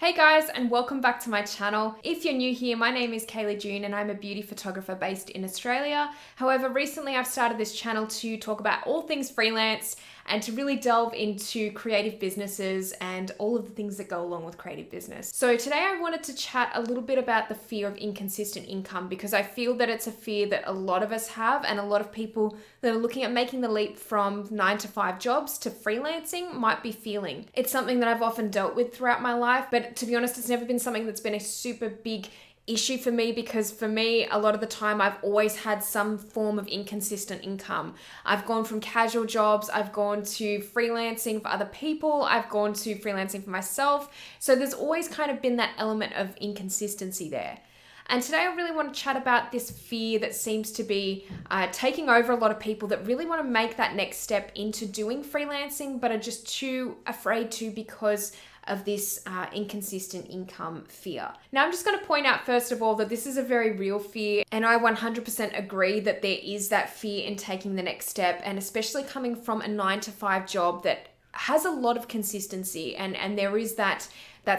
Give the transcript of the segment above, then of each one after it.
Hey guys, and welcome back to my channel. If you're new here, my name is Kaylee June and I'm a beauty photographer based in Australia. However, recently I've started this channel to talk about all things freelance and to really delve into creative businesses and all of the things that go along with creative business. So today I wanted to chat a little bit about the fear of inconsistent income because I feel that it's a fear that a lot of us have and a lot of people that are looking at making the leap from 9-to-5 jobs to freelancing might be feeling. It's something that I've often dealt with throughout my life, but to be honest, it's never been something that's been a super big issue for me because for me, a lot of the time I've always had some form of inconsistent income. I've gone from casual jobs, I've gone to freelancing for other people, I've gone to freelancing for myself. So there's always kind of been that element of inconsistency there. And today I really want to chat about this fear that seems to be taking over a lot of people that really want to make that next step into doing freelancing, but are just too afraid to because of this inconsistent income fear. Now, I'm just going to point out, first of all, that this is a very real fear, and I 100% agree that there is that fear in taking the next step, and especially coming from a 9-to-5 job that has a lot of consistency, and there is that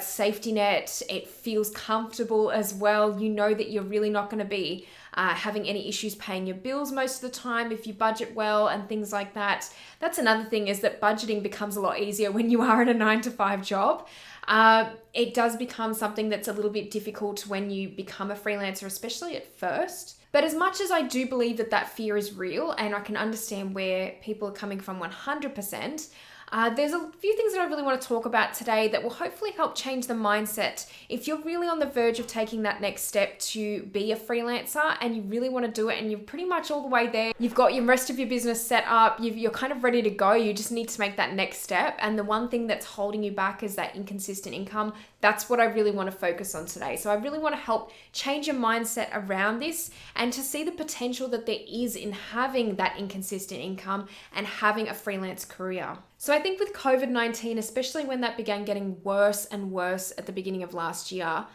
safety net. It feels comfortable as well. You know that you're really not going to be having any issues paying your bills most of the time if you budget well and things like that. That's another thing, is that budgeting becomes a lot easier when you are in a 9-to-5 job. It does become something that's a little bit difficult when you become a freelancer, especially at first. But as much as I do believe that fear is real, and I can understand where people are coming from 100%, there's a few things that I really want to talk about today that will hopefully help change the mindset. If you're really on the verge of taking that next step to be a freelancer and you really want to do it and you're pretty much all the way there, you've got your rest of your business set up, you're kind of ready to go, you just need to make that next step. And the one thing that's holding you back is that inconsistent income. That's what I really want to focus on today. So I really want to help change your mindset around this and to see the potential that there is in having that inconsistent income and having a freelance career. So I think with COVID-19, especially when that began getting worse and worse at the beginning of last year,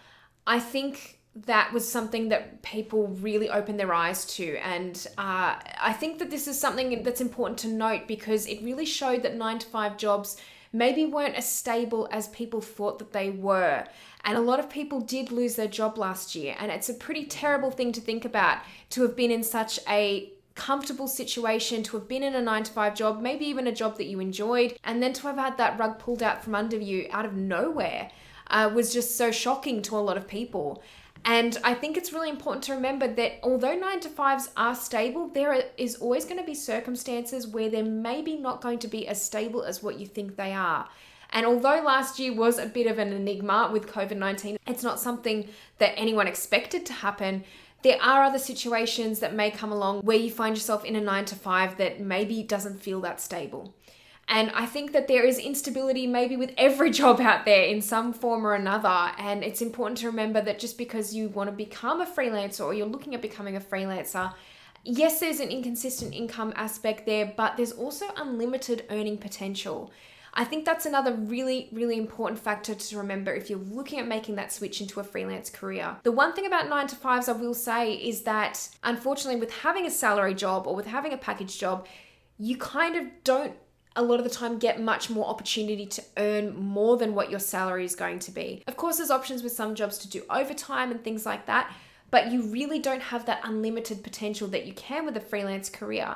I think that was something that people really opened their eyes to. And I think that this is something that's important to note because it really showed that 9-to-5 jobs maybe weren't as stable as people thought that they were. And a lot of people did lose their job last year. And it's a pretty terrible thing to think about, to have been in such a comfortable situation, to have been in a 9-to-5 job, maybe even a job that you enjoyed, and then to have had that rug pulled out from under you out of nowhere was just so shocking to a lot of people. And I think it's really important to remember that although 9-to-5s are stable, there is always going to be circumstances where they're maybe not going to be as stable as what you think they are. And although last year was a bit of an enigma with COVID-19, it's not something that anyone expected to happen. There are other situations that may come along where you find yourself in a 9-to-5 that maybe doesn't feel that stable. And I think that there is instability maybe with every job out there in some form or another. And it's important to remember that just because you want to become a freelancer or you're looking at becoming a freelancer, yes, there's an inconsistent income aspect there, but there's also unlimited earning potential. I think that's another really, really important factor to remember if you're looking at making that switch into a freelance career. The one thing about 9-to-5s I will say is that, unfortunately, with having a salary job or with having a package job, you kind of don't a lot of the time get much more opportunity to earn more than what your salary is going to be. Of course, there's options with some jobs to do overtime and things like that, but you really don't have that unlimited potential that you can with a freelance career.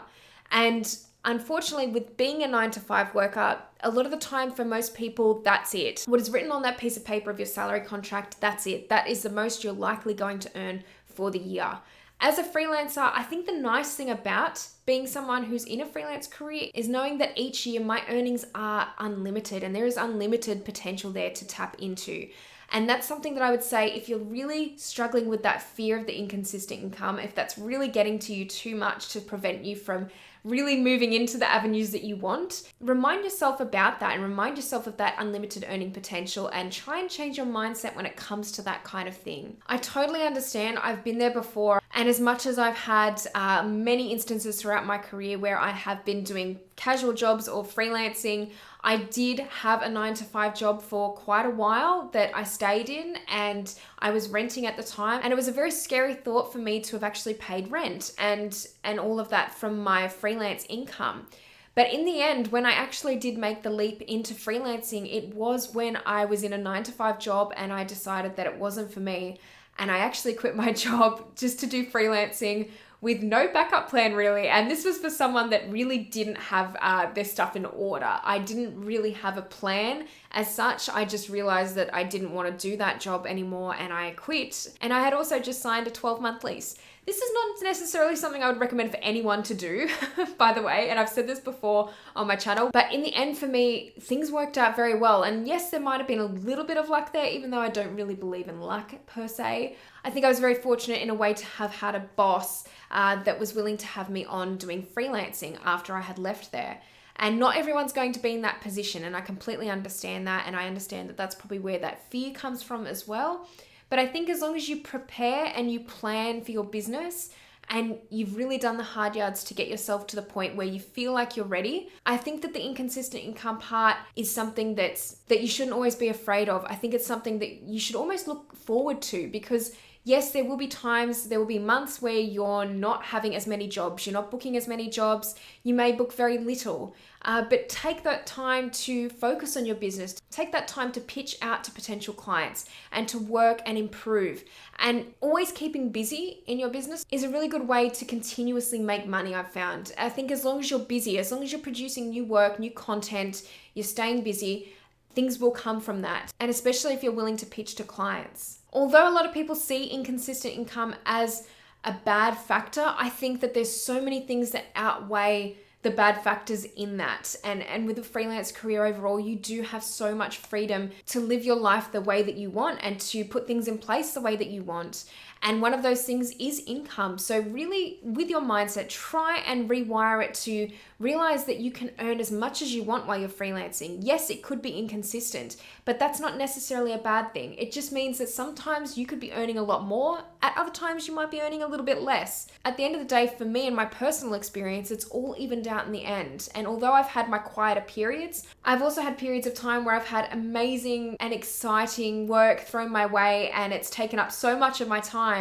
And unfortunately, with being a 9-to-5 worker, a lot of the time for most people, that's it. What is written on that piece of paper of your salary contract, that's it. That is the most you're likely going to earn for the year. As a freelancer, I think the nice thing about being someone who's in a freelance career is knowing that each year my earnings are unlimited and there is unlimited potential there to tap into. And that's something that I would say, if you're really struggling with that fear of the inconsistent income, if that's really getting to you too much to prevent you from really moving into the avenues that you want, remind yourself about that and remind yourself of that unlimited earning potential and try and change your mindset when it comes to that kind of thing. I totally understand. I've been there before. And as much as I've had many instances throughout my career where I have been doing casual jobs or freelancing, I did have a 9-to-5 job for quite a while that I stayed in, and I was renting at the time. And it was a very scary thought for me to have actually paid rent and all of that from my freelance income. But in the end, when I actually did make the leap into freelancing, it was when I was in a 9 to 5 job and I decided that it wasn't for me. And I actually quit my job just to do freelancing with no backup plan really. And this was for someone that really didn't have their stuff in order. I didn't really have a plan as such. I just realized that I didn't want to do that job anymore and I quit. And I had also just signed a 12-month lease. This is not necessarily something I would recommend for anyone to do, by the way, and I've said this before on my channel, but in the end for me, things worked out very well. And yes, there might have been a little bit of luck there, even though I don't really believe in luck per se. I think I was very fortunate in a way to have had a boss that was willing to have me on doing freelancing after I had left there. And not everyone's going to be in that position, and I completely understand that, and I understand that that's probably where that fear comes from as well. But I think as long as you prepare and you plan for your business and you've really done the hard yards to get yourself to the point where you feel like you're ready, I think that the inconsistent income part is something that you shouldn't always be afraid of. I think it's something that you should almost look forward to, because yes, there will be times, there will be months where you're not having as many jobs, you're not booking as many jobs, you may book very little, but take that time to focus on your business, take that time to pitch out to potential clients and to work and improve. And always keeping busy in your business is a really good way to continuously make money, I've found. I think as long as you're busy, as long as you're producing new work, new content, you're staying busy, things will come from that. And especially if you're willing to pitch to clients. Although a lot of people see inconsistent income as a bad factor, I think that there's so many things that outweigh the bad factors in that. And with a freelance career overall, you do have so much freedom to live your life the way that you want and to put things in place the way that you want. And one of those things is income. So really, with your mindset, try and rewire it to realize that you can earn as much as you want while you're freelancing. Yes, it could be inconsistent, but that's not necessarily a bad thing. It just means that sometimes you could be earning a lot more. At other times, you might be earning a little bit less. At the end of the day, for me and my personal experience, it's all evened out in the end. And although I've had my quieter periods, I've also had periods of time where I've had amazing and exciting work thrown my way, and it's taken up so much of my time.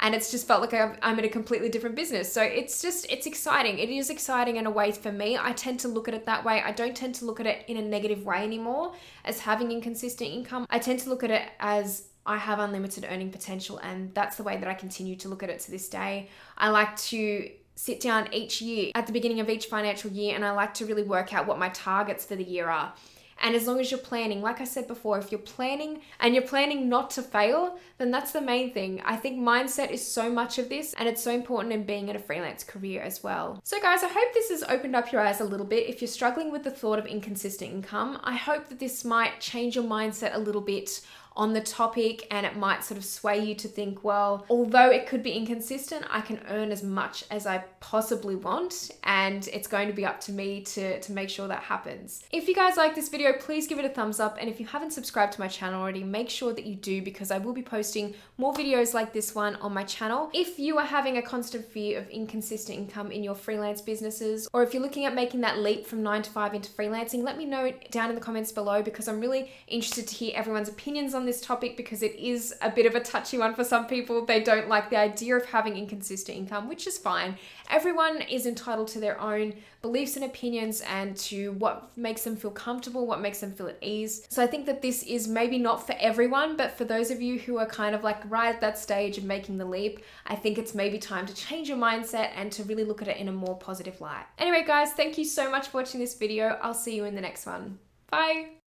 And it's just felt like I'm in a completely different business. So it's exciting. It is exciting in a way for me. I tend to look at it that way. I don't tend to look at it in a negative way anymore as having inconsistent income. I tend to look at it as I have unlimited earning potential, and that's the way that I continue to look at it to this day. I like to sit down each year at the beginning of each financial year, and I like to really work out what my targets for the year are. And as long as you're planning, like I said before, if you're planning and you're planning not to fail, then that's the main thing. I think mindset is so much of this, and it's so important in being in a freelance career as well. So guys, I hope this has opened up your eyes a little bit. If you're struggling with the thought of inconsistent income, I hope that this might change your mindset a little bit on the topic, and it might sort of sway you to think, well, although it could be inconsistent, I can earn as much as I possibly want, and it's going to be up to me to make sure that happens. If you guys like this video, please give it a thumbs up, and if you haven't subscribed to my channel already, make sure that you do, because I will be posting more videos like this one on my channel. If you are having a constant fear of inconsistent income in your freelance businesses, or if you're looking at making that leap from 9 to 5 into freelancing, let me know down in the comments below, because I'm really interested to hear everyone's opinions on this topic, because it is a bit of a touchy one for some people. They don't like the idea of having inconsistent income, which is fine. Everyone is entitled to their own beliefs and opinions and to what makes them feel comfortable, what makes them feel at ease. So I think that this is maybe not for everyone, but for those of you who are kind of like right at that stage of making the leap, I think it's maybe time to change your mindset and to really look at it in a more positive light. Anyway, guys, thank you so much for watching this video. I'll see you in the next one. Bye.